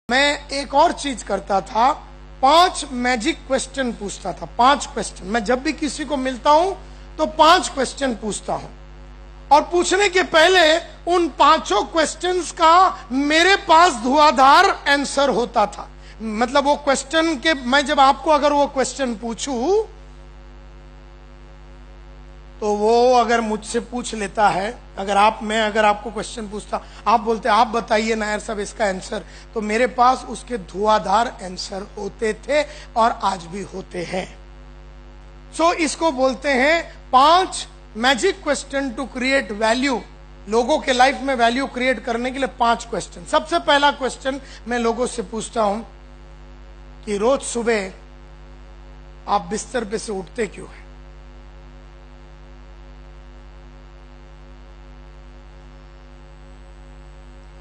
मैं एक और चीज करता था, 5 मैजिक क्वेश्चन पूछता था। 5 क्वेश्चन मैं जब भी किसी को मिलता हूं तो 5 क्वेश्चन पूछता हूं, और पूछने के पहले उन 5 क्वेश्चंस का मेरे पास धुआंधार आंसर होता था। मतलब वो क्वेश्चन के मैं जब आपको अगर वो क्वेश्चन पूछूं तो वो अगर मुझसे पूछ लेता है, अगर आपको क्वेश्चन पूछता, आप बोलते आप बताइए नायर साहब इसका आंसर, तो मेरे पास उसके धुआंधार आंसर होते थे और आज भी होते हैं। सो इसको बोलते हैं 5 magic question to create value. लोगों के लाइफ में वैल्यू क्रिएट करने के लिए 5 क्वेश्चन। सबसे पहला क्वेश्चन मैं लोगों से पूछता हूं कि रोज सुबह आप बिस्तर पे से उठते क्यों हैं?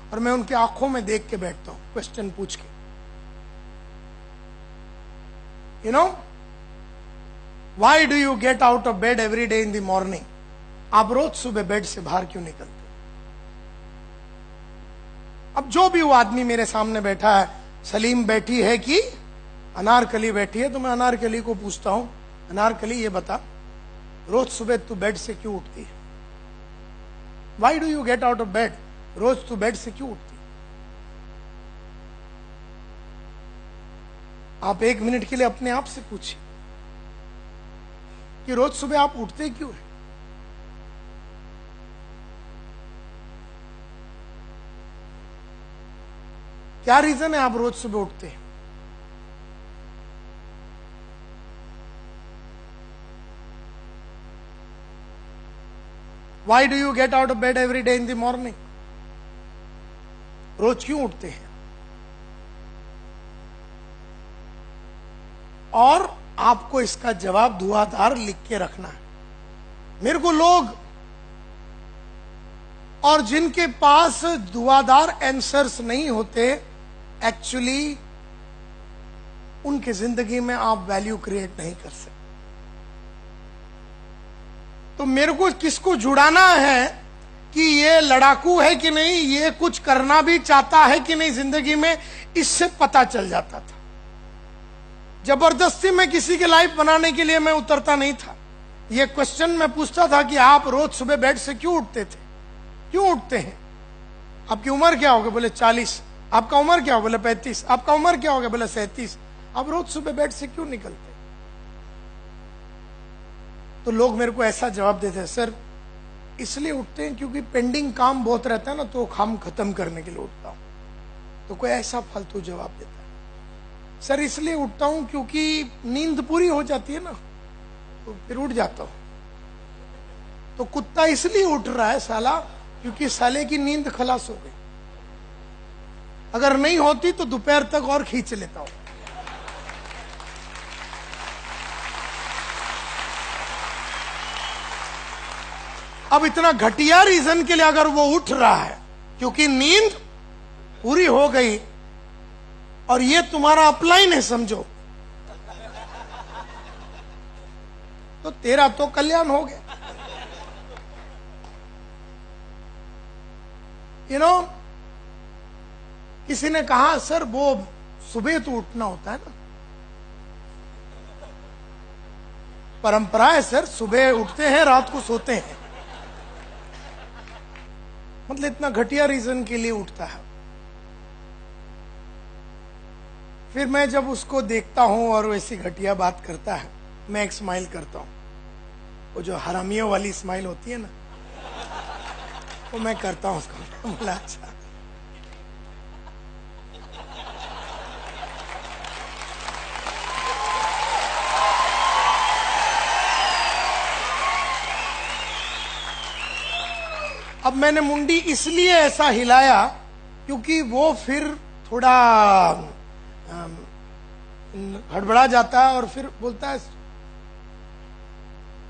और मैं उनकी आंखों में देख के बैठता हूं क्वेश्चन पूछ के। You know, why do you get out of bed every day in the morning? आप रोज सुबह बेड से बाहर क्यों निकलते? अब जो भी वो आदमी मेरे सामने बैठा है, सलीम बैठी है कि अनारकली बैठी है, तो मैं अनारकली को पूछता हूं, अनारकली ये बता, रोज सुबह तू बेड से क्यों उठती है? Why do you get out of bed? रोज तू बेड से क्यों उठती? आप 1 मिनट के लिए अपने आप से पूछिए कि रोज सुबह आप उठते क्यों हैं? क्या रीजन है आप रोज सुबह उठते हैं? Why do you get out of bed every day in the morning? रोज क्यों उठते हैं? और आपको इसका जवाब धुआंधार लिख के रखना है। मेरे को लोग और जिनके पास धुआंधार आंसर्स नहीं होते, एक्चुअली उनके जिंदगी में आप वैल्यू क्रिएट नहीं कर सकते। तो मेरे को किसको जुड़ाना है कि ये लड़ाकू है कि नहीं, ये कुछ करना भी चाहता है कि नहीं जिंदगी में, इससे पता चल जाता था। जबरदस्ती में किसी की लाइफ बनाने के लिए मैं उतरता नहीं था। ये क्वेश्चन मैं पूछता था कि आप रोज सुबह बेड से क्यों उठते थे? क्यों उठते हैं? आपकी उम्र क्या होगी? बोले 40। आपका उम्र क्या होगा? बोले 35। आपका उम्र क्या होगा? बोले 37। आप रोज सुबह बेड से क्यों निकलते? तो लोग मेरे को ऐसा जवाब देते हैं, सर इसलिए उठते हैं क्योंकि पेंडिंग काम बहुत रहता है ना, तो काम खत्म करने के लिए उठता हूं। तो कोई ऐसा फालतू जवाब देता है, सर इसलिए उठता हूं क्योंकि नींद पूरी हो जाती है ना, तो फिर उठ जाता हूं। तो कुत्ता इसलिए उठ रहा है साला क्योंकि साले की नींद खलास हो गई। अगर नहीं होती तो दोपहर तक और खींच लेता हूं। अब इतना घटिया रीजन के लिए अगर वो उठ रहा है क्योंकि नींद पूरी हो गई, और ये तुम्हारा अपलाइन है समझो, तो तेरा तो कल्याण हो गया। यू नो, किसी ने कहा सर वो सुबह तो उठना होता है ना, परंपरा है सर, सुबह उठते हैं रात को सोते हैं। मतलब इतना घटिया रीजन के लिए उठता है। फिर मैं जब उसको देखता हूं और वैसी घटिया बात करता है, मैं एक स्माइल करता हूं, वो जो हरामियों वाली स्माइल होती है ना, वो मैं करता हूं उसको। बोला अच्छा, अब मैंने मुंडी इसलिए ऐसा हिलाया क्योंकि वो फिर थोड़ा हड़बड़ा जाता है और फिर बोलता है,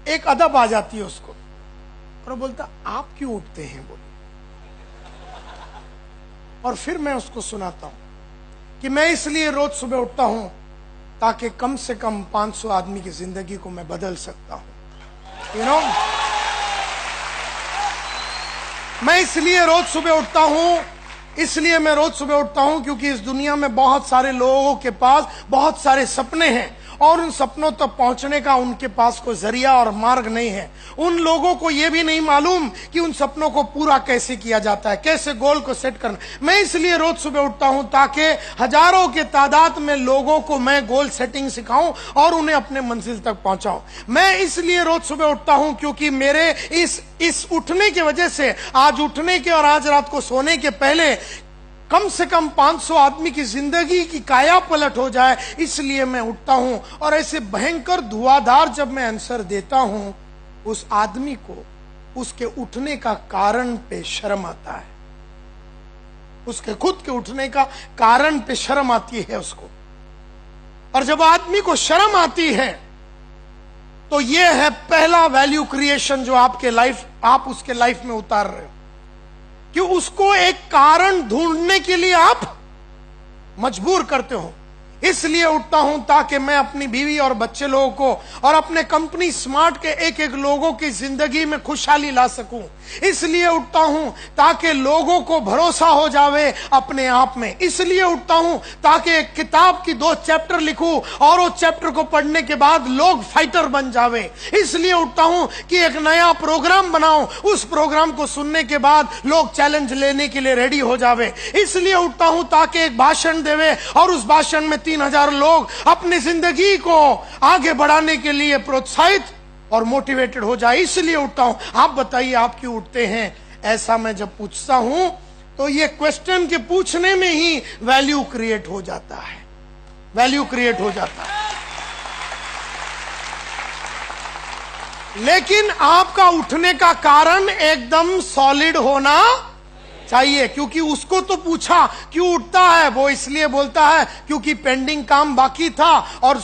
एक अदब आ जाती है उसको, और वो बोलता आप क्यों उठते हैं? बोले, और फिर मैं उसको सुनाता हूं कि मैं इसलिए रोज सुबह उठता हूं ताकि कम से कम 500 आदमी की जिंदगी को मैं बदल सकता हूं। यू नो, मैं इसलिए रोज सुबह उठता हूं इसलिए मैं रोज सुबह उठता हूं क्योंकि इस दुनिया में बहुत सारे लोगों के पास बहुत सारे सपने हैं और उन सपनों तक पहुंचने का उनके पास कोई जरिया और मार्ग नहीं है। उन लोगों को यह भी नहीं मालूम कि उन सपनों को पूरा कैसे किया जाता है, कैसे गोल को सेट करना। मैं इसलिए रोज सुबह उठता हूं ताकि हजारों के तादाद में लोगों को मैं गोल सेटिंग सिखाऊं और उन्हें अपने मंजिल तक पहुंचाऊं। मैं इसलिए रोज सुबह उठता हूं क्योंकि मेरे इस उठने की वजह से आज उठने के और आज रात को सोने के पहले कम से कम 500 आदमी की जिंदगी की काया पलट हो जाए, इसलिए मैं उठता हूं। और ऐसे भयंकर धुआंधार जब मैं आंसर देता हूं, उस आदमी को उसके उठने का कारण पे शर्म आता है, उसके खुद के उठने का कारण पे शर्म आती है उसको। और जब आदमी को शर्म आती है तो यह है पहला वैल्यू क्रिएशन जो आप उसके लाइफ में उतार रहे हो, कि उसको एक कारण ढूंढने के लिए आप मजबूर करते हो। इसलिए उठता हूं ताकि मैं अपनी बीवी और बच्चे लोगों को और अपने कंपनी स्मार्ट के एक एक लोगों की जिंदगी में खुशहाली ला सकूं। इसलिए उठता हूं ताकि लोगों को भरोसा हो जावे अपने आप में। इसलिए उठता हूं ताकि एक किताब की 2 चैप्टर लिखूं और वो चैप्टर को पढ़ने के बाद लोग फाइटर बन जावे। इसलिए उठता हूं कि एक नया प्रोग्राम बनाऊं, उस प्रोग्राम को सुनने के बाद लोग चैलेंज लेने के लिए रेडी हो जावे। इसलिए उठता हूं ताकि एक भाषण देवे और उस भाषण में 3000 लोग अपनी जिंदगी को आगे बढ़ाने के लिए प्रोत्साहित और मोटिवेटेड हो जाए। इसलिए उठता हूं। आप बताइए आप क्यों उठते हैं? ऐसा मैं जब पूछता हूं तो ये क्वेश्चन के पूछने में ही वैल्यू क्रिएट हो जाता है, वैल्यू क्रिएट हो जाता है। लेकिन आपका उठने का कारण एकदम सॉलिड होना चाहिए, क्योंकि उसको तो पूछा क्यों उठता है, वो इसलिए बोलता है क्योंकि पेंडिंग काम बाकी था और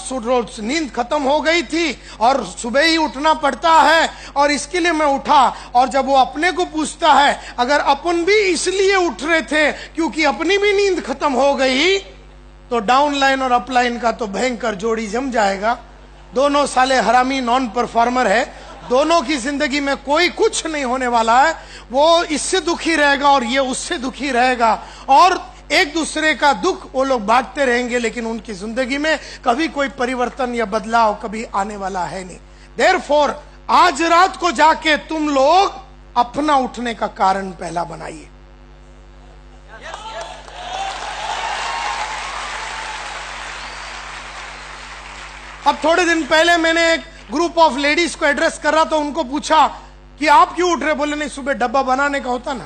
नींद खत्म हो गई थी और सुबह ही उठना पड़ता है और इसके लिए मैं उठा। और जब वो अपने को पूछता है, अगर अपन भी इसलिए उठ रहे थे क्योंकि अपनी भी नींद खत्म हो गई, तो डाउन लाइन और अप लाइन का तो भयंकर जोड़ी जम जाएगा। दोनों साले हरामी नॉन परफॉर्मर है, दोनों की जिंदगी में कोई कुछ नहीं होने वाला है। वो इससे दुखी रहेगा और ये उससे दुखी रहेगा और एक दूसरे का दुख वो लोग बांटते रहेंगे, लेकिन उनकी जिंदगी में कभी कोई परिवर्तन या बदलाव कभी आने वाला है नहीं। देयरफॉर आज रात को जाके तुम लोग अपना उठने का कारण पहला बनाइए। अब थोड़े दिन पहले मैंने एक ग्रुप ऑफ लेडीज को एड्रेस कर रहा था, उनको पूछा कि आप क्यों उठ रहे? बोले नहीं, सुबह डब्बा बनाने का होता ना,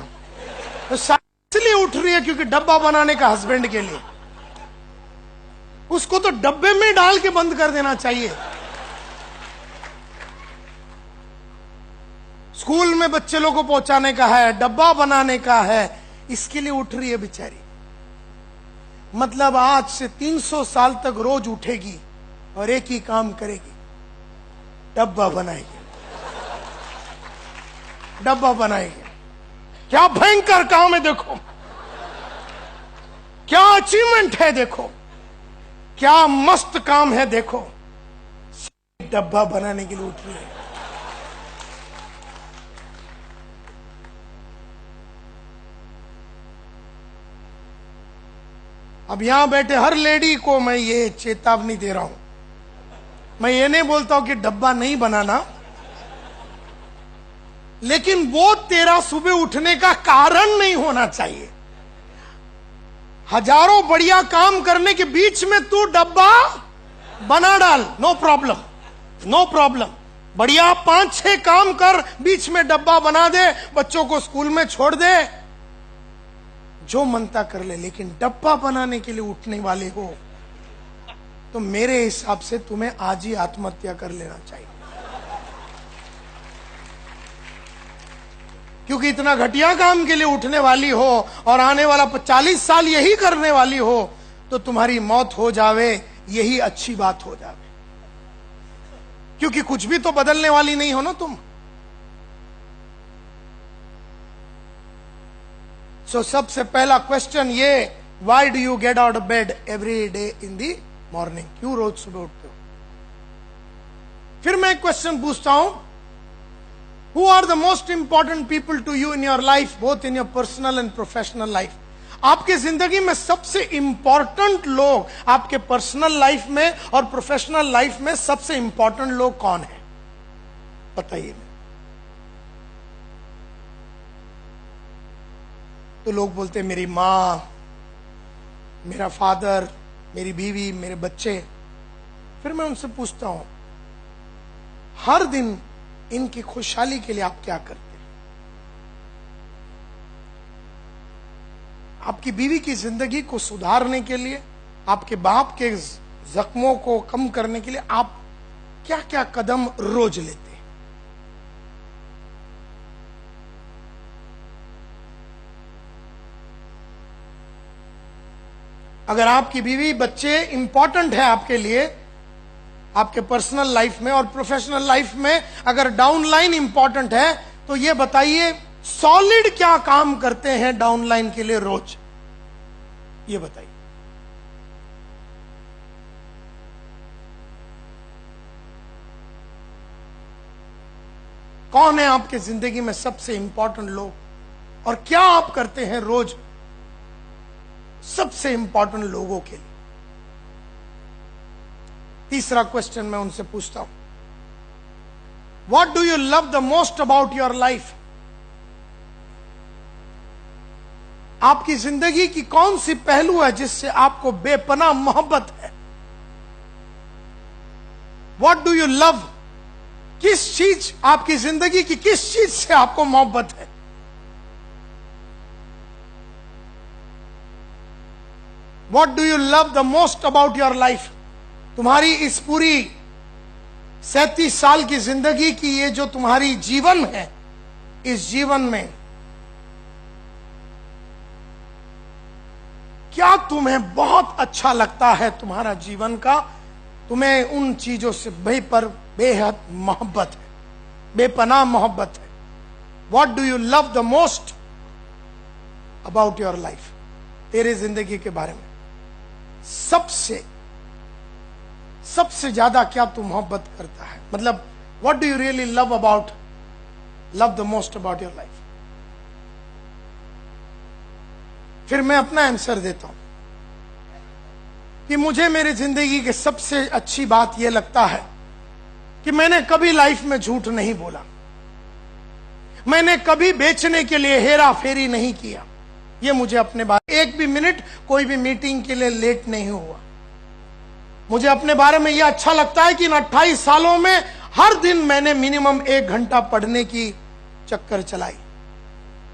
तो इसलिए उठ रही है क्योंकि डब्बा बनाने का हस्बैंड के लिए। उसको तो डब्बे में डाल के बंद कर देना चाहिए। स्कूल में बच्चे लोगों को पहुंचाने का है, डब्बा बनाने का है, इसके लिए उठ रही है बेचारी। मतलब आज से 300 साल तक रोज उठेगी और एक ही काम करेगी, डब्बा बनाएगी, डब्बा बनाएगी। क्या भयंकर काम है देखो, क्या अचीवमेंट है देखो, क्या मस्त काम है देखो। डब्बा बनाने के लिए उठ रही है। अब यहां बैठे हर लेडी को मैं ये चेतावनी दे रहा हूं, मैं ये नहीं बोलता हूं कि डब्बा नहीं बनाना, लेकिन वो तेरा सुबह उठने का कारण नहीं होना चाहिए। हजारों बढ़िया काम करने के बीच में तू डब्बा बना डाल, नो प्रॉब्लम, नो प्रॉब्लम। बढ़िया 5-6 काम कर, बीच में डब्बा बना दे, बच्चों को स्कूल में छोड़ दे, जो मनता कर ले। लेकिन डब्बा बनाने के लिए उठने वाले हो तो मेरे हिसाब से तुम्हें आज ही आत्महत्या कर लेना चाहिए, क्योंकि इतना घटिया काम के लिए उठने वाली हो और आने वाला 40 साल यही करने वाली हो, तो तुम्हारी मौत हो जावे यही अच्छी बात हो जावे, क्योंकि कुछ भी तो बदलने वाली नहीं हो ना तुम। सो सबसे पहला क्वेश्चन ये, why do you get out of bed every day in the morning? क्यों रोज सुबह उठते हो? फिर मैं एक क्वेश्चन पूछता हूं, who are the most important people to you in your life, both in your personal and professional life? आपके जिंदगी में सबसे इंपॉर्टेंट लोग आपके पर्सनल लाइफ में और प्रोफेशनल लाइफ में सबसे इंपॉर्टेंट लोग कौन है? बताइए। तो लोग बोलते हैं मेरी मां, मेरा फादर, मेरी बीवी, मेरे बच्चे। फिर मैं उनसे पूछता हूं, हर दिन इनकी खुशहाली के लिए आप क्या करते हैं? आपकी बीवी की जिंदगी को सुधारने के लिए, आपके बाप के जख्मों को कम करने के लिए आप क्या क्या कदम रोज लेते हैं? अगर आपकी बीवी, बच्चे इंपॉर्टेंट है आपके लिए, आपके पर्सनल लाइफ में और प्रोफेशनल लाइफ में अगर डाउन लाइन इंपॉर्टेंट है, तो ये बताइए सॉलिड क्या काम करते हैं डाउन लाइन के लिए रोज? ये बताइए। कौन है आपके जिंदगी में सबसे इंपॉर्टेंट लोग और क्या आप करते हैं रोज सबसे इंपॉर्टेंट लोगों के लिए? तीसरा क्वेश्चन मैं उनसे पूछता हूं, what do you love the most about your life? आपकी जिंदगी की कौन सी पहलू है जिससे आपको बेपनाह मोहब्बत है? What do you love? किस चीज, आपकी जिंदगी की किस चीज से आपको मोहब्बत है? What do you love the most about your life? तुम्हारी इस पूरी 37 साल की जिंदगी की ये जो तुम्हारी जीवन है, इस जीवन में क्या तुम्हें बहुत अच्छा लगता है? तुम्हारा जीवन का, तुम्हें उन चीजों से बेहद मोहब्बत है, बेपनाह मोहब्बत है। What do you love the most about your life? तेरे जिंदगी के बारे में सबसे ज्यादा क्या तू मोहब्बत करता है? मतलब what do you really love the most about your life? फिर मैं अपना आंसर देता हूं कि मुझे मेरी जिंदगी की सबसे अच्छी बात यह लगता है कि मैंने कभी लाइफ में झूठ नहीं बोला, मैंने कभी बेचने के लिए हेरा फेरी नहीं किया। ये मुझे अपने बारे, एक भी मिनट कोई भी मीटिंग के लिए लेट नहीं हुआ। मुझे अपने बारे में यह अच्छा लगता है कि इन 28 सालों में हर दिन मैंने मिनिमम 1 घंटा पढ़ने की चक्कर चलाई।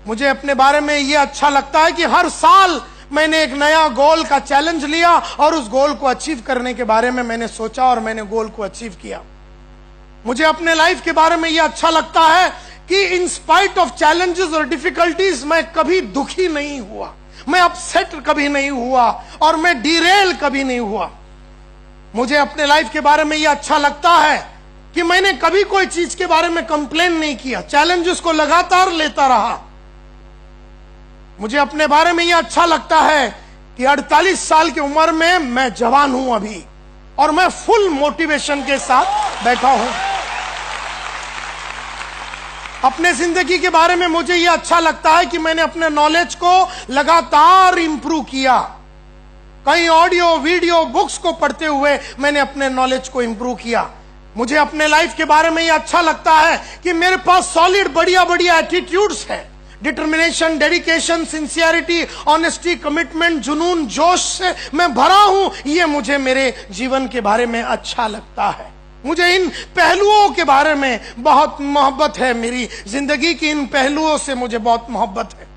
मुझे अपने बारे में यह अच्छा लगता है कि हर साल मैंने एक नया गोल का चैलेंज लिया और उस गोल को अचीव करने के बारे में मैंने सोचा और मैंने गोल को अचीव किया। मुझे अपने लाइफ के बारे में यह अच्छा लगता है कि इन स्पाइट ऑफ चैलेंजेस और डिफिकल्टीज मैं कभी दुखी नहीं हुआ, मैं अपसेट कभी नहीं हुआ और मैं डिरेल कभी नहीं हुआ। मुझे अपने लाइफ के बारे में यह अच्छा लगता है कि मैंने कभी कोई चीज के बारे में कंप्लेन नहीं किया, चैलेंजेस को लगातार लेता रहा। मुझे अपने बारे में यह अच्छा लगता है कि 48 साल की उम्र में मैं जवान हूं अभी और मैं फुल मोटिवेशन के साथ बैठा हूं। अपने जिंदगी के बारे में मुझे यह अच्छा लगता है कि मैंने अपने नॉलेज को लगातार इंप्रूव किया। कई ऑडियो, वीडियो, बुक्स को पढ़ते हुए मैंने अपने नॉलेज को इंप्रूव किया। मुझे अपने लाइफ के बारे में यह अच्छा लगता है कि मेरे पास सॉलिड बढ़िया बढ़िया एटीट्यूड्स है, determination, dedication, sincerity, honesty, commitment, जुनून, जोश से मैं भरा हूं। यह मुझे मेरे जीवन के बारे में अच्छा लगता है। मुझे इन पहलुओं के बारे में बहुत मोहब्बत है, मेरी जिंदगी की इन पहलुओं से मुझे बहुत मोहब्बत है।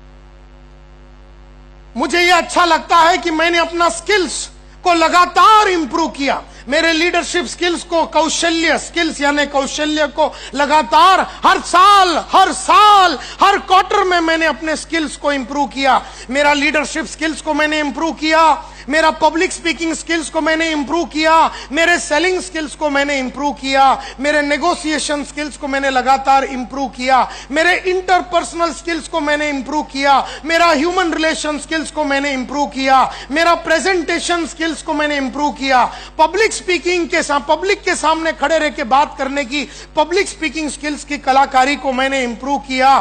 मुझे यह अच्छा लगता है कि मैंने अपना स्किल्स को लगातार इंप्रूव किया। मेरे लीडरशिप स्किल्स को, कौशल्य स्किल्स यानी कौशल्य को लगातार हर साल हर क्वार्टर में मैंने अपने स्किल्स को इंप्रूव किया। मेरा लीडरशिप स्किल्स को मैंने इंप्रूव किया, मेरा पब्लिक स्पीकिंग स्किल्स को मैंने इंप्रूव किया, मेरे सेलिंग स्किल्स को मैंने इंप्रूव किया, मेरे नेगोशिएशन स्किल्स को मैंने लगातार इंप्रूव किया, मेरे इंटरपर्सनल स्किल्स को मैंने इंप्रूव किया, मेरा ह्यूमन रिलेशन स्किल्स को मैंने इंप्रूव किया, मेरा प्रेजेंटेशन स्किल्स को मैंने इंप्रूव किया, पब्लिक स्पीकिंग के साथ, पब्लिक के सामने खड़े रह के बात करने की पब्लिक स्पीकिंग स्किल्स की कलाकारी को मैंने इंप्रूव किया,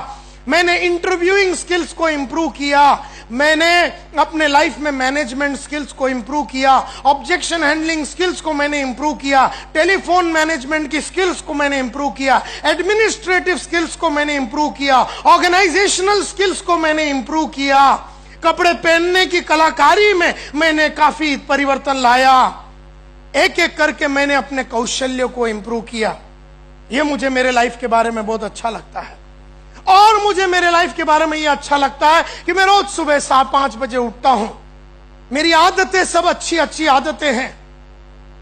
मैंने इंटरव्यूइंग स्किल्स को इंप्रूव किया, मैंने अपने लाइफ में मैनेजमेंट स्किल्स को इंप्रूव किया, ऑब्जेक्शन हैंडलिंग स्किल्स को मैंने इंप्रूव किया, टेलीफोन मैनेजमेंट की स्किल्स को मैंने इंप्रूव किया, एडमिनिस्ट्रेटिव स्किल्स को मैंने इंप्रूव किया, ऑर्गेनाइजेशनल स्किल्स को मैंने इंप्रूव किया, कपड़े पहनने की कलाकारी में मैंने काफी परिवर्तन लाया। एक एक करके मैंने अपने कौशल्य को इंप्रूव किया। यह मुझे मेरे लाइफ के बारे में बहुत अच्छा लगता है। और मुझे मेरे लाइफ के बारे में यह अच्छा लगता है कि मैं रोज सुबह 4-5 बजे उठता हूं। मेरी आदतें सब अच्छी अच्छी आदतें हैं।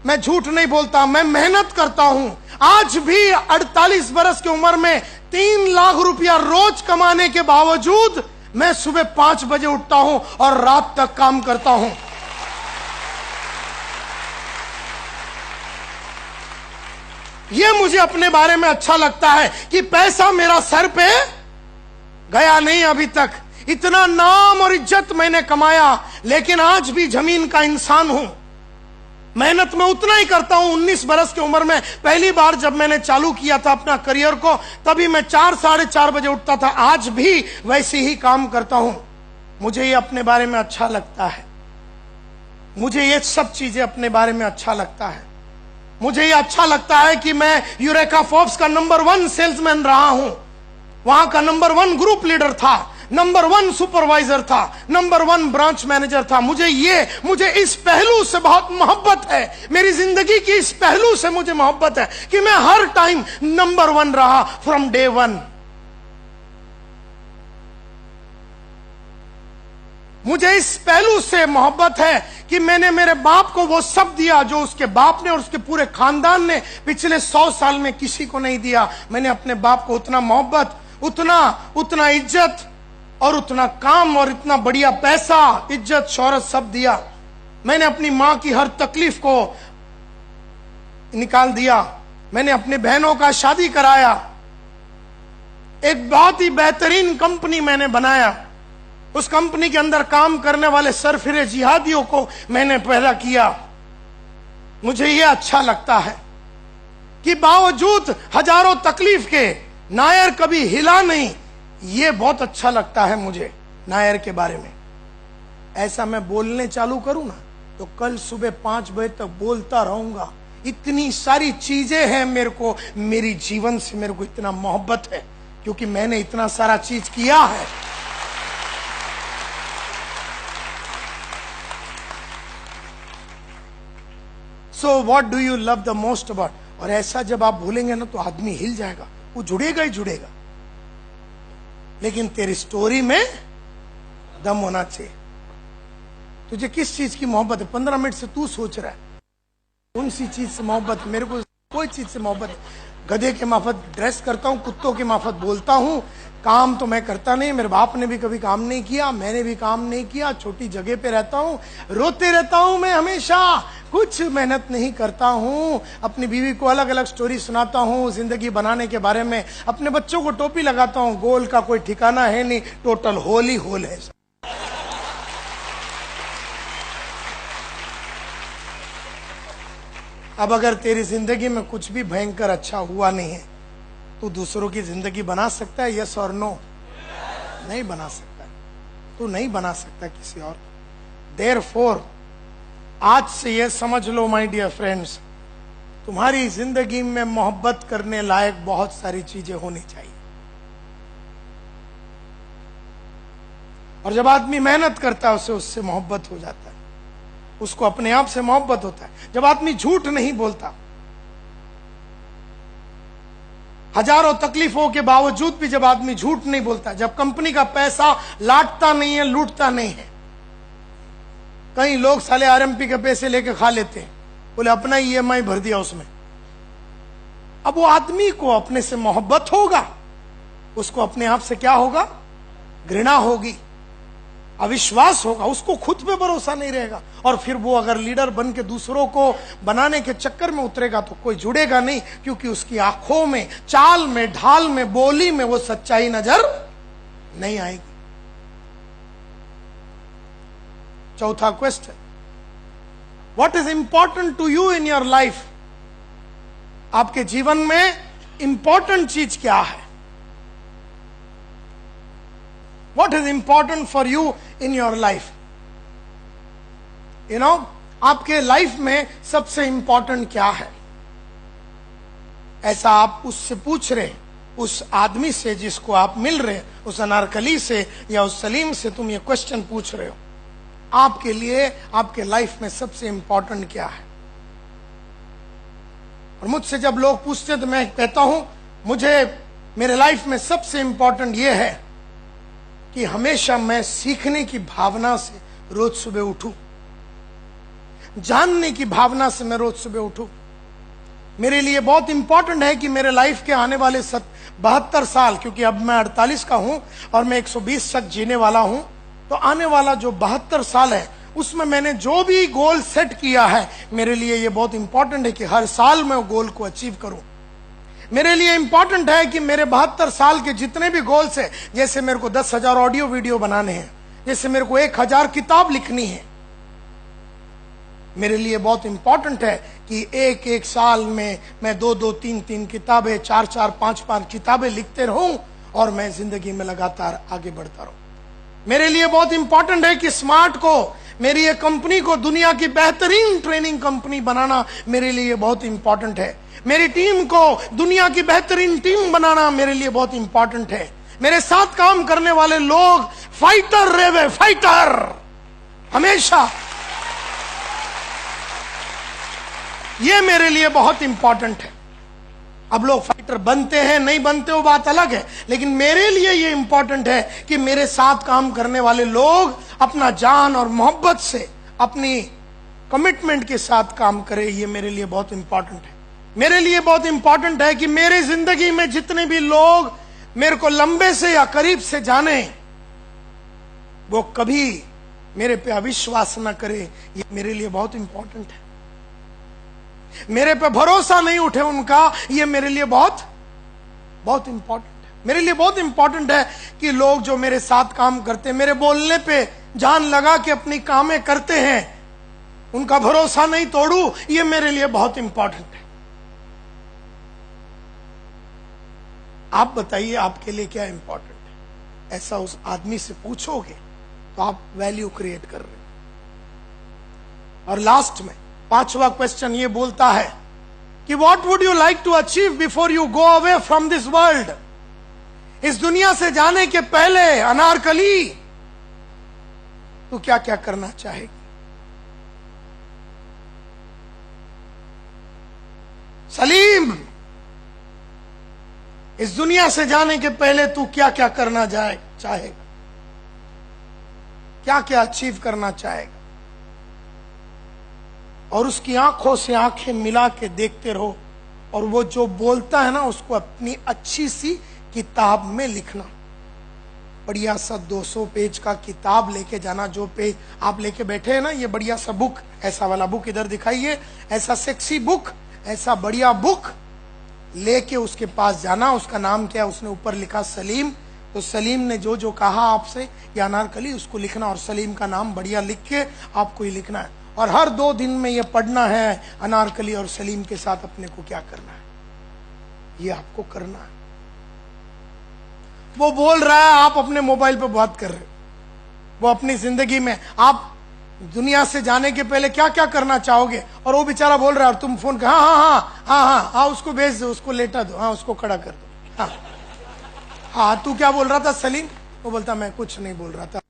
मैं झूठ नहीं बोलता, मैं मेहनत करता हूं। आज भी 48 बरस की उम्र में 3 लाख रुपया रोज कमाने के बावजूद मैं सुबह 5 बजे उठता हूं और रात तक काम करता हूं। यह मुझे अपने बारे में अच्छा लगता है कि पैसा मेरा सर पे गया नहीं अभी तक। इतना नाम और इज्जत मैंने कमाया, लेकिन आज भी जमीन का इंसान हूं। मेहनत में उतना ही करता हूं। 19 बरस की उम्र में पहली बार जब मैंने चालू किया था अपना करियर को, तभी मैं 4-4:30 बजे उठता था। आज भी वैसे ही काम करता हूं। मुझे ये अपने बारे में अच्छा लगता है। मुझे ये सब चीजें अपने बारे में अच्छा लगता है। मुझे ये अच्छा लगता है कि मैं यूरेका फोर्ब्स का नंबर 1 सेल्समैन रहा हूं, वहां का नंबर 1 ग्रुप लीडर था, नंबर 1 सुपरवाइजर था, नंबर 1 ब्रांच मैनेजर था। मुझे इस पहलू से बहुत मोहब्बत है। मेरी जिंदगी की इस पहलू से मुझे मोहब्बत है कि मैं हर टाइम नंबर 1 रहा फ्रॉम डे 1। मुझे इस पहलू से मोहब्बत है कि मैंने मेरे बाप को वो सब दिया जो उसके बाप ने और उसके पूरे खानदान ने पिछले 100 साल में किसी को नहीं दिया। मैंने अपने बाप को उतना मोहब्बत, उतना इज्जत और उतना काम और इतना बढ़िया पैसा, इज्जत, शोहरत सब दिया। मैंने अपनी मां की हर तकलीफ को निकाल दिया। मैंने अपनी बहनों का शादी कराया। एक बहुत ही बेहतरीन कंपनी मैंने बनाया। उस कंपनी के अंदर काम करने वाले सरफिरे जिहादियों को मैंने पैदा किया। मुझे यह अच्छा लगता है कि बावजूद हजारों तकलीफ के नायर कभी हिला नहीं। यह बहुत अच्छा लगता है मुझे नायर के बारे में। ऐसा मैं बोलने चालू करूं ना तो कल सुबह 5 बजे तक बोलता रहूंगा। इतनी सारी चीजें हैं मेरे को, मेरी जीवन से मेरे को इतना मोहब्बत है क्योंकि मैंने इतना सारा चीज किया है। So what do you love the most about? और ऐसा जब आप भूलेंगे ना तो आदमी हिल जाएगा, वो जुड़ेगा ही जुड़ेगा। लेकिन तेरी स्टोरी में दम होना चाहिए। तुझे किस चीज की मोहब्बत है? 15 मिनट से तू सोच रहा है कौन सी चीज से मोहब्बत है। मेरे को कोई चीज से मोहब्बत है। गधे के माफत ड्रेस करता हूं, कुत्तों के माफत बोलता हूं। काम तो मैं करता नहीं। मेरे बाप ने भी कभी काम नहीं किया, मैंने भी काम नहीं किया। छोटी जगह पे रहता हूं, रोते रहता हूं मैं हमेशा, कुछ मेहनत नहीं करता हूं। अपनी बीवी को अलग अलग स्टोरी सुनाता हूं जिंदगी बनाने के बारे में। अपने बच्चों को टोपी लगाता हूं। गोल का कोई ठिकाना है नहीं, टोटल होल ही होल है। अब अगर तेरी जिंदगी में कुछ भी भयंकर अच्छा हुआ नहीं है, तू दूसरों की जिंदगी बना सकता है? यस और नो? नहीं बना सकता। तू नहीं बना सकता किसी और। देयरफॉर आज से ये समझ लो माय डियर फ्रेंड्स, तुम्हारी जिंदगी में मोहब्बत करने लायक बहुत सारी चीजें होनी चाहिए। और जब आदमी मेहनत करता है उसे उससे मोहब्बत हो जाता है, उसको अपने आप से मोहब्बत होता है। जब आदमी झूठ नहीं बोलता, हजारों तकलीफों के बावजूद भी जब आदमी झूठ नहीं बोलता, जब कंपनी का पैसा लाटता नहीं है, लूटता नहीं है। कई लोग साले आरएमपी के पैसे लेके खा लेते हैं, बोले अपना ईएमआई भर दिया उसमें। अब वो आदमी को अपने से मोहब्बत होगा, उसको अपने आप से क्या होगा? घृणा होगी, अविश्वास होगा, उसको खुद पे भरोसा नहीं रहेगा। और फिर वो अगर लीडर बन के दूसरों को बनाने के चक्कर में उतरेगा तो कोई जुड़ेगा नहीं, क्योंकि उसकी आंखों में, चाल में, ढाल में, बोली में वो सच्चाई नजर नहीं आएगी। चौथा question, what is important to you in your life? आपके जीवन में इंपॉर्टेंट चीज क्या है? What is important for you in your life? You know, आपके लाइफ में सबसे इंपॉर्टेंट क्या है? ऐसा आप उससे पूछ रहे, उस आदमी से जिसको आप मिल रहे, उस अनारकली से या उस सलीम से तुम ये क्वेश्चन पूछ रहे हो, आपके लिए आपके लाइफ में सबसे इंपॉर्टेंट क्या है? और मुझसे जब लोग पूछते हैं तो मैं कहता हूं, मुझे मेरे लाइफ में सबसे इंपॉर्टेंट यह है कि हमेशा मैं सीखने की भावना से रोज सुबह उठूं, जानने की भावना से मैं रोज सुबह उठूं। मेरे लिए बहुत इंपॉर्टेंट है कि मेरे लाइफ के आने वाले 72 साल, क्योंकि अब मैं 48 का हूं और मैं 120 तक जीने वाला हूं, तो आने वाला जो 72 साल है उसमें मैंने जो भी गोल सेट किया है, मेरे लिए ये बहुत इंपॉर्टेंट है कि हर साल मैं वो गोल को अचीव करूं। मेरे लिए इंपॉर्टेंट है कि मेरे 72 साल के जितने भी गोल्स है, जैसे मेरे को 10,000 ऑडियो वीडियो बनाने हैं, जैसे मेरे को 1000 किताब लिखनी है, मेरे लिए बहुत इंपॉर्टेंट है कि एक एक साल में मैं 2-2, 3-3 किताबें, 4-4, 5-5 किताबें लिखते रहूं और मैं जिंदगी में लगातार आगे बढ़ता रहूं। मेरे लिए बहुत इंपॉर्टेंट है कि स्मार्ट को, मेरी ये कंपनी को दुनिया की बेहतरीन ट्रेनिंग कंपनी बनाना मेरे लिए बहुत इंपॉर्टेंट है। मेरी टीम को दुनिया की बेहतरीन टीम बनाना मेरे लिए बहुत इंपॉर्टेंट है। मेरे साथ काम करने वाले लोग फाइटर रहे, फाइटर हमेशा, ये मेरे लिए बहुत इंपॉर्टेंट है। अब लोग फाइटर बनते हैं नहीं बनते वो बात अलग है, लेकिन मेरे लिए ये इंपॉर्टेंट है कि मेरे साथ काम करने वाले लोग अपना जान और मोहब्बत से, अपनी कमिटमेंट के साथ काम करें। ये मेरे लिए बहुत इंपॉर्टेंट है। मेरे लिए बहुत इंपॉर्टेंट है कि मेरी जिंदगी में जितने भी लोग मेरे को लंबे से या करीब से जाने, वो कभी मेरे पे अविश्वास न करे। ये मेरे लिए बहुत इंपॉर्टेंट है। मेरे पे भरोसा नहीं उठे उनका, ये मेरे लिए बहुत बहुत इंपॉर्टेंट है। मेरे लिए बहुत इंपॉर्टेंट है कि लोग जो मेरे साथ काम करते हैं, मेरे बोलने पे जान लगा के अपनी कामें करते हैं, उनका भरोसा नहीं तोड़ू, ये मेरे लिए बहुत इंपॉर्टेंट है। आप बताइए आपके लिए क्या इंपॉर्टेंट है? ऐसा उस आदमी से पूछोगे तो आप वैल्यू क्रिएट कर रहे हो। और लास्ट में 5वां क्वेश्चन ये बोलता है कि what would you like to achieve before you go away from this world? इस दुनिया से जाने के पहले अनारकली तू क्या क्या करना चाहेगी? सलीम, इस दुनिया से जाने के पहले तू क्या क्या करना चाहेगा? क्या क्या अचीव करना चाहेगा? और उसकी आंखों से आंखें मिला के देखते रहो, और वो जो बोलता है ना उसको अपनी अच्छी सी किताब में लिखना। बढ़िया सा 200 पेज का किताब लेके जाना। जो पेज आप लेके बैठे हैं ना, ये बढ़िया सा बुक, ऐसा वाला बुक इधर दिखाइए, ऐसा सेक्सी बुक, ऐसा बढ़िया बुक लेके उसके पास जाना। उसका नाम क्या है? उसने ऊपर लिखा सलीम। तो सलीम ने जो जो कहा आपसे, या अनारकली, उसको लिखना, और सलीम का नाम बढ़िया लिख के आपको ही लिखना है। और हर 2 दिन में ये पढ़ना है, अनारकली और सलीम के साथ अपने को क्या करना है, ये आपको करना है। वो बोल रहा है, आप अपने मोबाइल पे बात कर रहे हो। वो अपनी जिंदगी में, आप दुनिया से जाने के पहले क्या क्या करना चाहोगे, और वो बेचारा बोल रहा है और तुम फोन कर, हाँ हाँ हाँ हाँ हाँ हाँ, उसको भेज दो, उसको लेटा दो, हाँ उसको खड़ा कर दो, हाँ हाँ। तू क्या बोल रहा था सलीम? वो बोलता मैं कुछ नहीं बोल रहा था।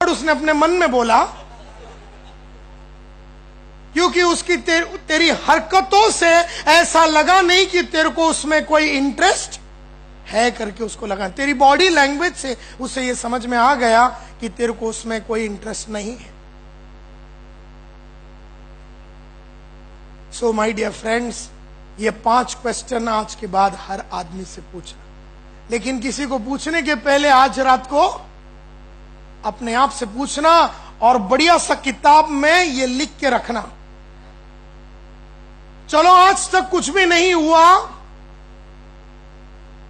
उसने अपने मन में बोला, क्योंकि उसकी तेरी हरकतों से ऐसा लगा नहीं कि तेरे को उसमें कोई इंटरेस्ट है करके उसको लगा। तेरी बॉडी लैंग्वेज से उसे ये समझ में आ गया कि तेरे को उसमें कोई इंटरेस्ट नहीं है। सो माय डियर फ्रेंड्स, ये 5 क्वेश्चन आज के बाद हर आदमी से पूछना, लेकिन किसी को पूछने के पहले आज रात को अपने आप से पूछना, और बढ़िया सा किताब में ये लिख के रखना। चलो आज तक कुछ भी नहीं हुआ,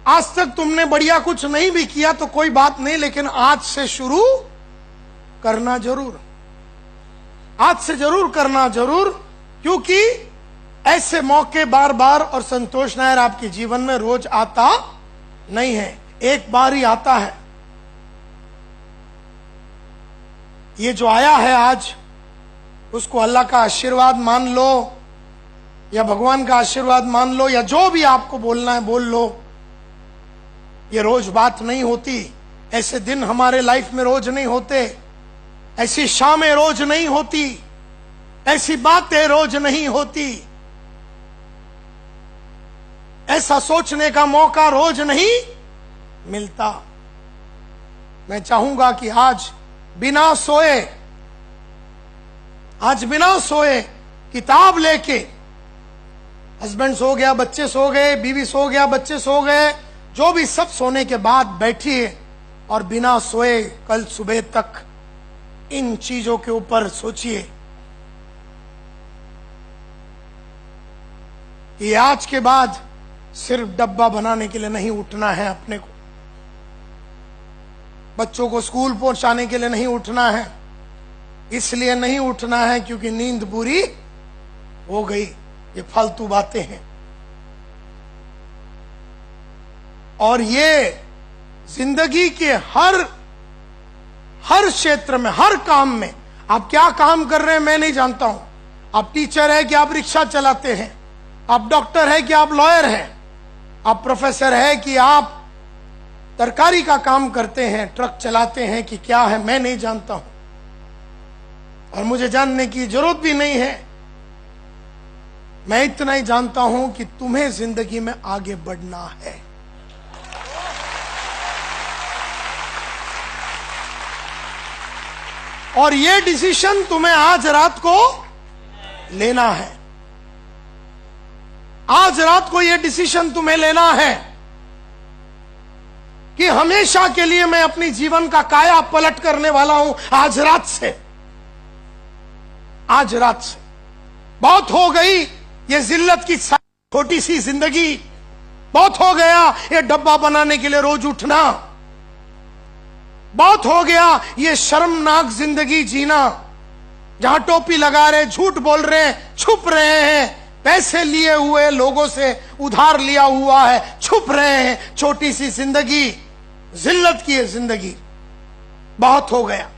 आज तक तुमने बढ़िया कुछ नहीं भी किया तो कोई बात नहीं, लेकिन आज से शुरू करना जरूर, आज से जरूर करना जरूर, क्योंकि ऐसे मौके बार बार, और संतोष नायर आपके जीवन में रोज आता नहीं है, एक बार ही आता है। ये जो आया है आज, उसको अल्लाह का आशीर्वाद मान लो या भगवान का आशीर्वाद मान लो, या जो भी आपको बोलना है बोल लो। ये रोज बात नहीं होती, ऐसे दिन हमारे लाइफ में रोज नहीं होते, ऐसी शामें रोज नहीं होती, ऐसी बातें रोज नहीं होती, ऐसा सोचने का मौका रोज नहीं मिलता। मैं चाहूंगा कि आज बिना सोए किताब लेके, हस्बैंड सो गया, बच्चे सो गए, बीवी सो गया, बच्चे सो गए, जो भी सब सोने के बाद बैठिए और बिना सोए कल सुबह तक इन चीजों के ऊपर सोचिए कि आज के बाद सिर्फ डब्बा बनाने के लिए नहीं उठना है, अपने को बच्चों को स्कूल पहुंचाने के लिए नहीं उठना है, इसलिए नहीं उठना है क्योंकि नींद पूरी हो गई। ये फालतू बातें हैं। और ये जिंदगी के हर क्षेत्र में, हर काम में, आप क्या काम कर रहे हैं मैं नहीं जानता हूं। आप टीचर है कि आप रिक्शा चलाते हैं, आप डॉक्टर है कि आप लॉयर हैं, आप प्रोफेसर है कि आप तरकारी का काम करते हैं, ट्रक चलाते हैं कि क्या है मैं नहीं जानता हूं, और मुझे जानने की जरूरत भी नहीं है। मैं इतना ही जानता हूं कि तुम्हें जिंदगी में आगे बढ़ना है। और ये डिसीजन तुम्हें आज रात को लेना है। आज रात को ये डिसीजन तुम्हें लेना है कि हमेशा के लिए मैं अपनी जीवन का काया पलट करने वाला हूं। आज रात से बहुत हो गई ये जिल्लत की छोटी सी जिंदगी, बहुत हो गया ये डब्बा बनाने के लिए रोज उठना, बहुत हो गया ये शर्मनाक जिंदगी जीना, जहां टोपी लगा रहे, झूठ बोल रहे हैं, छुप रहे हैं, पैसे लिए हुए लोगों से उधार लिया हुआ है, छुप रहे हैं। छोटी सी जिंदगी, जिल्लत की ये जिंदगी बहुत हो गया।